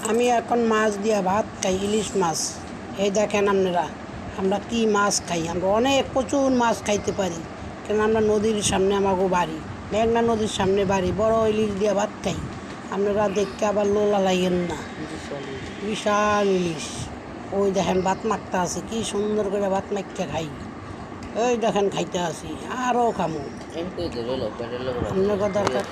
আমি এখন মাছ দিয়া ভাত খাই, ইলিশ মাছ। এই দেখেন আপনারা, আমরা কি মাছ খাই। আমরা অনেক প্রচুর মাছ খাইতে পারি, কেন আমরা নদীর সামনে আমাকে বাড়ি, মেঘনা নদীর সামনে বাড়ি। বড় ইলিশ দিয়া ভাত খাই। আপনারা দেখতে আবার লোলা লাইয়েন না, বিশাল ইলিশ। ওই দেখেন ভাত মাখতে আছে, কি সুন্দর করে ভাত মাখতে খাই। ওই দেখেন খাইতে আসি, আরও খামু। আপনাকে দরকার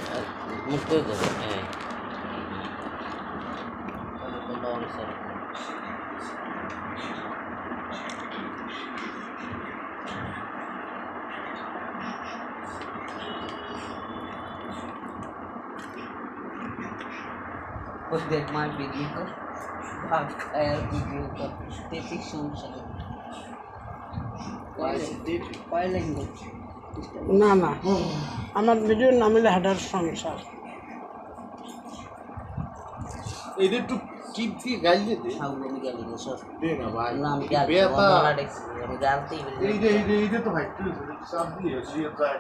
देख मार वीडियो को भाग आया वीडियो का तेती समस्या पहले না না, আমার ভিডিওর নাম হলো হাডার সংসার। এটা একটু টিপ দিয়ে গাইলে দে। হাউলো আমি গালি দে সব দে না ভাই। নাম গালি বেতা বলা দেখছি আমি গালতেই বলি এইটা তো ভাই তুই সব দিয়ে দিয়ে তাই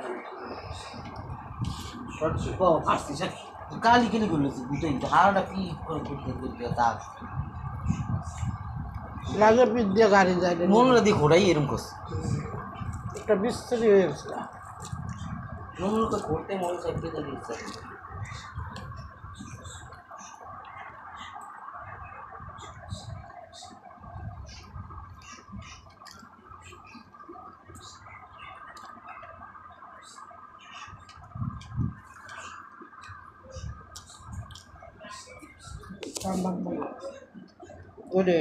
সরছে ও আসছে স্যার গালি গালি করলেছি বুঝেই হাড়টা কি করে করতে করতে তা লাগে পিঠ দিয়ে গাড়ি যায়, মনটা দিয়ে ঘোড়াই এরকম করছে একটা বিস্তৃতি হয়ে গেছে। মনটা ঘুরতে মন চাইতে দিচ্ছে ওরে